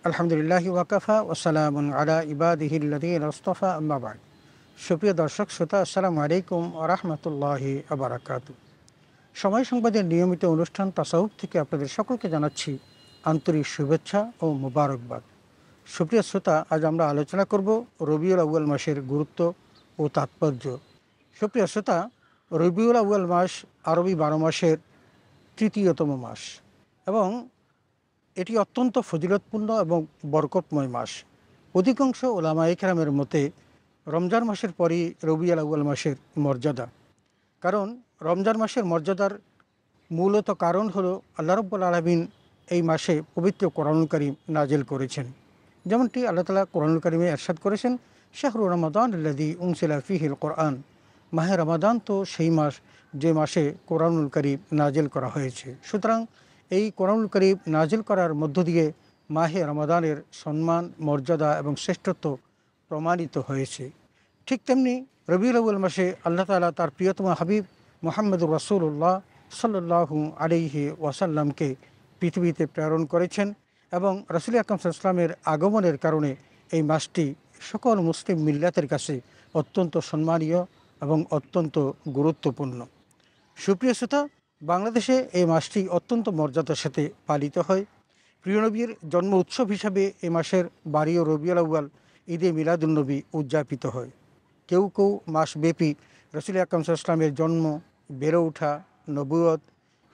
আলহামদুলিল্লাহি ওয়াকাফা ওয়াসালামুন আলা ইবাদিহিল্লাযীনা ইসতাফা আম্মা বা'দ। সুপ্রিয় দর্শক শ্রোতা, আসসালামু আলাইকুম ওয়া রাহমাতুল্লাহি ওয়া বারাকাতুহু। সময় সংবাদের নিয়মিত অনুষ্ঠান তাসাউফ থেকে আপনাদের সকলকে জানাচ্ছি আন্তরিক শুভেচ্ছা ও মোবারকবাদ। সুপ্রিয় শ্রোতা, আজ আমরা আলোচনা করব রবিউল আউয়াল মাসের গুরুত্ব ও তাৎপর্য। সুপ্রিয় শ্রোতা, রবিউল আউয়াল মাস আরবি 12 মাসের তৃতীয়তম মাস এবং এটি অত্যন্ত ফজিলতপূর্ণ এবং বরকতময় মাস। অধিকাংশ ওলামায়ে কেরামের মতে রমজান মাসের পরই রবিউল আউয়াল মাসের মর্যাদা। কারণ রমজান মাসের মর্যাদার মূলত কারণ হলো আল্লাহ রাব্বুল আলামিন এই মাসে পবিত্র কোরআনুল কারীম নাজিল করেছেন। যেমনটি আল্লাহ তাআলা কোরআনুল কারীমে ইরশাদ করেছেন, শাহরু রমাদান আল্লাযী উনজিলা ফীহিল কোরআন। মাহে রমাদান তো সেই মাস যে মাসে কোরআনুল কারীম নাজিল করা হয়েছে। সুতরাং এই কোরআনুল কারীম নাজিল করার মধ্য দিয়ে মাহে রমাদানের সম্মান, মর্যাদা এবং শ্রেষ্ঠত্ব প্রমাণিত হয়েছে। ঠিক তেমনি রবিউল আউয়াল মাসে আল্লাহ তাআলা তার প্রিয়তম হাবিব মুহাম্মদুর রাসূলুল্লাহ সাল্লাল্লাহু আলাইহি ওয়াসাল্লামকে পৃথিবীতে প্রেরণ করেছেন এবং রাসূল আকরাম সাল্লাল্লাহু আলাইহি ওয়াসাল্লামের আগমনের কারণে এই মাসটি সকল মুসলিম মিল্লাতের কাছে অত্যন্ত সম্মানীয় এবং অত্যন্ত গুরুত্বপূর্ণ। সুপ্রিয় শ্রোতা, বাংলাদেশে এই মাসটি অত্যন্ত মর্যাদার সাথে পালিত হয়। প্রিয় নবীর জন্ম উৎসব হিসাবে এ মাসের 12 রবিউল আউয়াল ঈদে মিলাদুন্নবী উদযাপিত হয়। কেউ কেউ মাসব্যাপী রাসূল আকরাম সাল্লাল্লাহু আলাইহি ওয়াসাল্লামের জন্ম, বেড়ে ওঠা, নবুয়ত,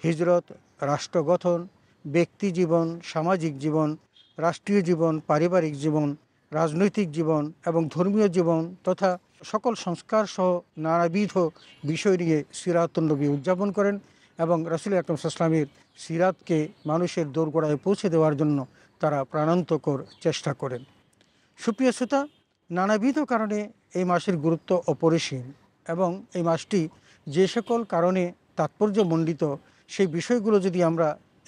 হিজরত, রাষ্ট্র গঠন, ব্যক্তি জীবন, সামাজিক জীবন, রাষ্ট্রীয় জীবন, পারিবারিক জীবন, রাজনৈতিক জীবন এবং ধর্মীয় জীবন তথা সকল সংস্কার সহ নানাবিধ বিষয় নিয়ে সিরাতুন নবী উদযাপন করেন এবং রাসূল আকরাম সাল্লাল্লাহু আলাইহি ওয়াসাল্লামের সিরাতকে মানুষের দোরগোড়ায় পৌঁছে দেওয়ার জন্য তারা প্রাণান্তকর চেষ্টা করেন। সুপ্রিয় শ্রোতা, নানাবিধ কারণে এই মাসের গুরুত্ব অপরিসীম এবং এই মাসটি যে সকল কারণে তাৎপর্যমণ্ডিত সেই বিষয়গুলো যদি আমরা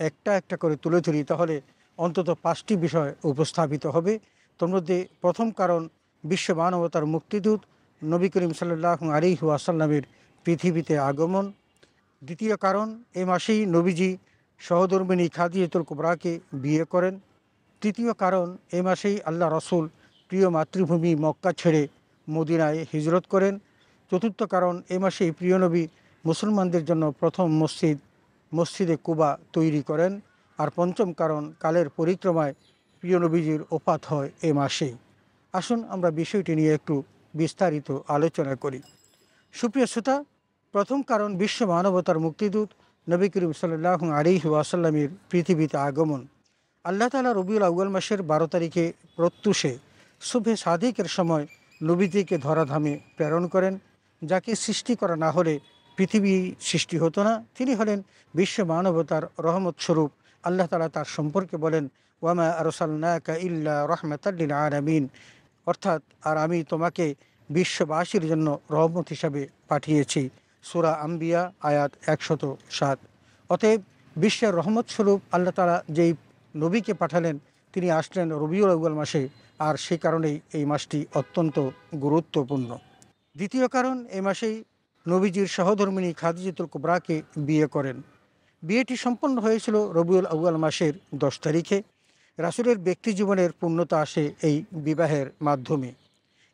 একটা একটা করে তুলে ধরি তাহলে অন্তত 5টি বিষয় উপস্থাপিত হবে। তোর মধ্যে প্রথম কারণ বিশ্ব মানবতার মুক্তিদূত নবী করিম সাল্লাল্লাহু আলাইহি ওয়াসাল্লামের পৃথিবীতে আগমন। দ্বিতীয় কারণ, এই মাসেই নবীজি সহধর্মিণী খাদিজাতুল কুবরাকে বিয়ে করেন। তৃতীয় কারণ, এই মাসেই আল্লাহ রাসূল প্রিয় মাতৃভূমি মক্কা ছেড়ে মদিনায় হিজরত করেন। চতুর্থ কারণ, এই মাসেই প্রিয় নবী মুসলমানদের জন্য প্রথম মসজিদে কুবা তৈরি করেন। আর পঞ্চম কারণ, কালের পরিক্রমায় প্রিয় নবীজির ওফাত হয় এ মাসেই। আসুন আমরা বিষয়টি নিয়ে একটু বিস্তারিত আলোচনা করি। সুপ্রিয় শ্রোতা, প্রথম কারণ বিশ্ব মানবতার মুক্তিদূত নবী করিম সাল্লাল্লাহু আলাইহি ওয়াসাল্লামের পৃথিবীতে আগমন। আল্লাহ তাআলা রবিউল আউয়াল মাসের 12 তারিখে প্রত্যুষে শুভে সাদিকের সময় নবীজিকে ধরাধামে প্রেরণ করেন। যাকে সৃষ্টি করা না হলে পৃথিবী সৃষ্টি হতো না। তিনি হলেন বিশ্ব মানবতার রহমত স্বরূপ। আল্লাহ তাআলা তার সম্পর্কে বলেন, ওয়ামা আরসালনাকা ইল্লা রাহমাতাল লিল আলামিন, অর্থাৎ আর আমি তোমাকে বিশ্ববাসীর জন্য রহমত হিসাবে পাঠিয়েছি। সূরা আম্বিয়া আয়াত 107। অতএব বিশ্বের রহমত স্বরূপ আল্লাহ তাআলা যেই নবীকে পাঠালেন তিনি আসলেন রবিউল আউয়াল মাসে, আর সে কারণেই এই মাসটি অত্যন্ত গুরুত্বপূর্ণ। দ্বিতীয় কারণ, এই মাসেই নবীজির সহধর্মিণী খাদিজাতুল কুবরাকে বিয়ে করেন। বিয়েটি সম্পন্ন হয়েছিল রবিউল আউয়াল মাসের 10 তারিখে। রাসূলের ব্যক্তি জীবনের পূর্ণতা আসে এই বিবাহের মাধ্যমে।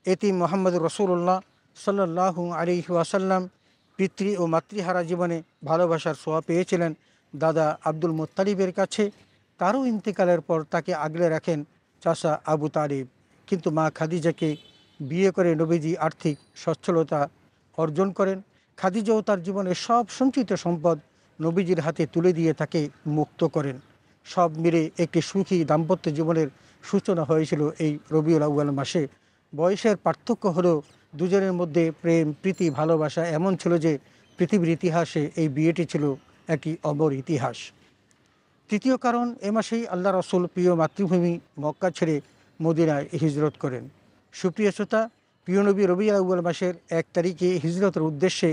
এটি মুহাম্মদুর রাসূলুল্লাহ সাল্লাল্লাহু আলাইহি ওয়াসাল্লাম পিতৃ ও মাতৃহারা জীবনে ভালোবাসার ছোঁয়া পেয়েছিলেন দাদা আব্দুল মুত্তালিবের কাছে। তারও ইন্তেকালের পর তাকে আগলে রাখেন চাচা আবু তালিব। কিন্তু মা খাদিজাকে বিয়ে করে নবীজি আর্থিক সচ্ছলতা অর্জন করেন। খাদিজাও তার জীবনের সব সঞ্চিত সম্পদ নবীজির হাতে তুলে দিয়ে তাকে মুক্ত করেন। সব মিলে একটি সুখী দাম্পত্য জীবনের সূচনা হয়েছিল এই রবিউল আউয়াল মাসে। বয়সের পার্থক্য হলেও দুজনের মধ্যে প্রেম, প্রীতি, ভালোবাসা এমন ছিল যে পৃথিবীর ইতিহাসে এই বিয়েটি ছিল একটি অমর ইতিহাস। তৃতীয় কারণ, এ মাসেই আল্লাহ রাসূল প্রিয় মাতৃভূমি মক্কা ছেড়ে মদিনায় হিজরত করেন। সুপ্রিয় শ্রোতা, প্রিয় নবী রবিউল আউয়াল মাসের 1 তারিখে হিজরতের উদ্দেশ্যে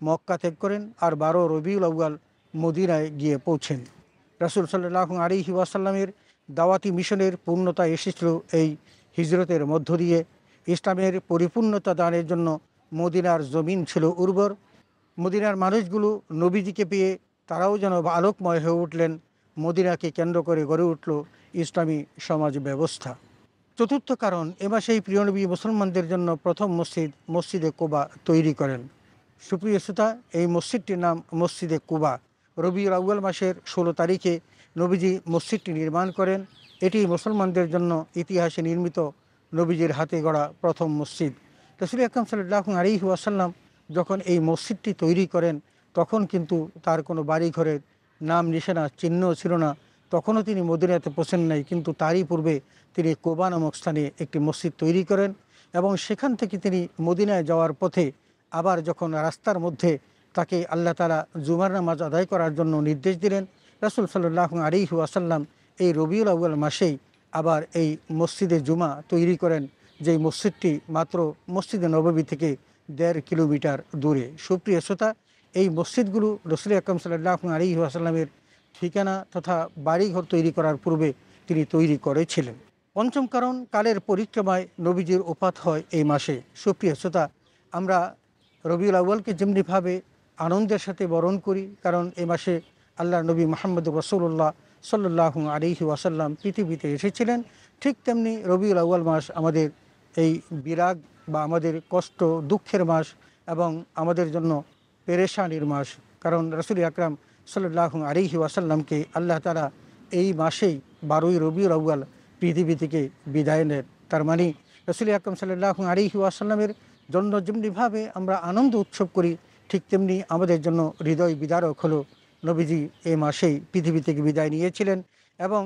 মক্কা ত্যাগ করেন আর 12 রবিউল আউয়াল মদিনায় গিয়ে পৌঁছেন। রাসূল সাল্লাল্লাহু আলাইহি ওয়াসাল্লামের দাওয়াতি মিশনের পূর্ণতা এসেছিল এই হিজরতের মধ্য দিয়ে। ইসলামের পরিপূর্ণতা দানের জন্য মদিনার জমিন ছিল উর্বর। মদিনার মানুষগুলো নবীজিকে পেয়ে তারাও যেন আলোকময় হয়ে উঠলেন। মদিনাকে কেন্দ্র করে গড়ে উঠল ইসলামী সমাজ ব্যবস্থা। চতুর্থ কারণ, এ মাসেই প্রিয়নবী মুসলমানদের জন্য প্রথম মসজিদে কুবা তৈরি করেন। সুপ্রিয় শ্রোতা, এই মসজিদটির নাম মসজিদে কুবা। রবিউল আউয়াল মাসের 16 তারিখে নবীজি মসজিদটি নির্মাণ করেন। এটি মুসলমানদের জন্য ইতিহাসে নির্মিত নবীজির হাতে গড়া প্রথম মসজিদ। রাসূল আকরাম সাল্লাল্লাহু আলাইহি ওয়াসাল্লাম যখন এই মসজিদটি তৈরি করেন, তখন কিন্তু তার কোনো বাড়ি ঘরের নাম নিশানা চিহ্ন ছিল না। তখনও তিনি মদিনাতে পৌঁছেন নাই, কিন্তু তারই পূর্বে তিনি কুবা নামক স্থানে একটি মসজিদ তৈরি করেন এবং সেখান থেকে তিনি মদিনায় যাওয়ার পথে আবার যখন রাস্তার মধ্যে তাকে আল্লাহ তাআলা জুমার নামাজ আদায় করার জন্য নির্দেশ দিলেন, রাসূল সাল্লাল্লাহু আলাইহি ওয়াসাল্লাম এই রবিউল আউয়াল মাসেই আবার এই মসজিদে জুমা তৈরি করেন, যেই মসজিদটি মাত্র মসজিদে নববী থেকে 1.5 কিলোমিটার দূরে। সুপ্রিয় শ্রোতা, এই মসজিদগুলো রাসূল আকরাম সাল্লাল্লাহু আলাইহি ওয়াসাল্লামের ঠিকানা তথা বাড়িঘর তৈরি করার পূর্বে তিনি তৈরি করেছিলেন। পঞ্চম কারণ, কালের পরিক্রমায় নবীজির ওফাত হয় এই মাসে। সুপ্রিয় শ্রোতা, আমরা রবিউল আউয়ালকে যেমনিভাবে আনন্দের সাথে বরণ করি, কারণ এই মাসে আল্লাহ নবী মুহাম্মদ রাসূলুল্লাহ সাল্লাল্লাহু আলাইহি ওয়াসাল্লাম পৃথিবীতে এসেছিলেন, ঠিক তেমনি রবিউল আউয়াল মাস আমাদের এই বিরাগ বা আমাদের কষ্ট দুঃখের মাস এবং আমাদের জন্য পেরেশানির মাস। কারণ রাসূল আকরাম সাল্লাল্লাহু আলাইহি ওয়াসাল্লামকে আল্লাহ তাআলা এই মাসেই 12ই রবিউল আউয়াল পৃথিবী থেকে বিদায় নেন। তার মানে রাসূল আকরাম সাল্লাল্লাহু আলাইহি ওয়াসাল্লামের জন্য যেমনিভাবে আমরা আনন্দ উৎসব করি, ঠিক তেমনি আমাদের জন্য হৃদয় বিদারক হলো নবীজি এই মাসেই পৃথিবী থেকে বিদায় নিয়েছিলেন। এবং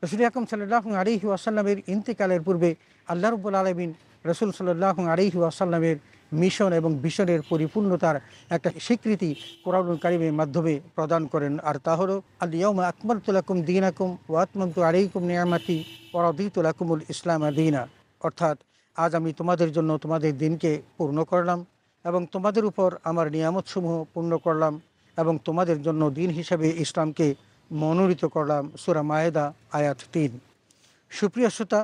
রাসূল আকরাম সাল্লাল্লাহু আলাইহি ওয়াসাল্লামের ইন্তেকালের পূর্বে আল্লাহ রাব্বুল আলামিন রাসূল সাল্লাল্লাহু আলাইহি ওয়াসাল্লামের মিশন এবং ভিশনের পরিপূর্ণতার একটা স্বীকৃতি কোরআনুল কারীমের মাধ্যমে প্রদান করেন, আর তা হলো আল ইয়াউমা আকমালতু লাকুম দীনাকুম ওয়া আতমামতু আলাইকুম নিআমাতি ওয়া রাদিতু লাকুমুল ইসলামা দীনা। অর্থাৎ আজ আমি তোমাদের জন্য তোমাদের দিনকে পূর্ণ করলাম এবং তোমাদের উপর আমার নিয়ামতসমূহ পূর্ণ করলাম এবং তোমাদের জন্য দিন হিসাবে ইসলামকে মনোনীত করলাম। সূরা মায়েদা আয়াত 3। সুপ্রিয় শ্রোতা,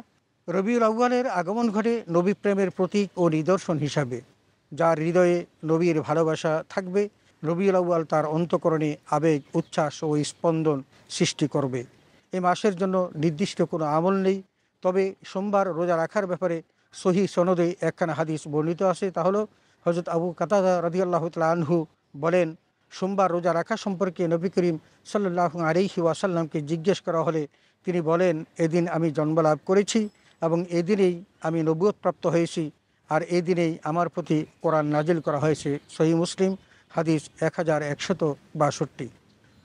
রবিউল আউয়ালের আগমন ঘটে নবী প্রেমের প্রতীক ও নিদর্শন হিসাবে। যার হৃদয়ে নবীর ভালোবাসা থাকবে, রবিউল আউয়াল তার অন্তঃকরণে আবেগ, উচ্ছ্বাস ও স্পন্দন সৃষ্টি করবে। এই মাসের জন্য নির্দিষ্ট কোনো আমল নেই, তবে সোমবার রোজা রাখার ব্যাপারে সহিহ সনদে একখানা হাদিস বর্ণিত আছে। তা হলো হযরত আবু কাতাদা রাদিয়াল্লাহু তাআলা আনহু বলেন, সোমবার রোজা রাখা সম্পর্কে নবী করিম সাল্লাল্লাহু আলাইহি ওয়াসাল্লামকে জিজ্ঞেস করা হলে তিনি বলেন, এদিন আমি জন্মলাভ করেছি এবং এদিনেই আমি নবুয়ত প্রাপ্ত হয়েছি, আর এই দিনেই আমার প্রতি কোরআন নাজিল করা হয়েছে। সহিহ মুসলিম হাদিস 1162।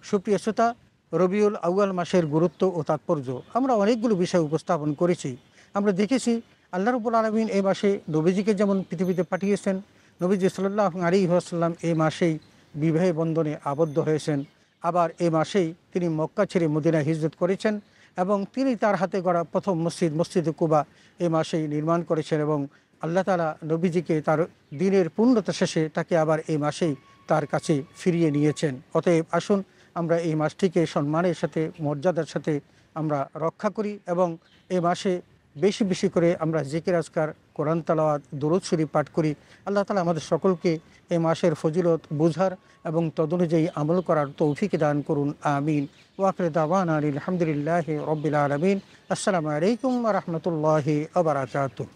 সুপ্রিয় শ্রোতা, রবিউল আউয়াল মাসের গুরুত্ব ও তাৎপর্য আমরা অনেকগুলো বিষয় উপস্থাপন করেছি। আমরা দেখেছি আল্লাহ রাব্বুল আলামিন এই মাসে নবীজিকে যেমন পৃথিবীতে পাঠিয়েছেন, নবীজি সাল্লাল্লাহু আলাইহি ওয়াসাল্লাম এই মাসেই বিবাহে বন্ধনে আবদ্ধ হয়েছেন। আবার এই মাসেই তিনি মক্কা ছেড়ে মদিনায় হিজরত করেছেন এবং তিনি তার হাতে গড়া প্রথম মসজিদে কুবা এই মাসেই নির্মাণ করেছেন এবং আল্লাহ তাআলা নবীজিকে তার দিনের পূর্ণতা শেষে তাকে আবার এই মাসেই তার কাছে ফিরিয়ে নিয়েছেন। অতএব আসুন আমরা এই মাসটিকে সম্মানের সাথে, মর্যাদার সাথে আমরা রক্ষা করি এবং এই মাসে বেশি বেশি করে আমরা জিকির আজকার, কোরআন তেলাওয়াত, দুরূদ শরীফ পাঠ করি। আল্লাহ তাআলা আমাদের সকলকে এই মাসের ফজিলত বুঝার এবং তদনুযায়ী আমল করার তৌফিক দান করুন। আমিন। ওয়া আখিরু দাওয়ানা আলহামদুলিল্লাহি রাব্বিল আলামিন। আসসালামু আলাইকুম ওয়া রাহমাতুল্লাহি ওয়া বারাকাতুহু।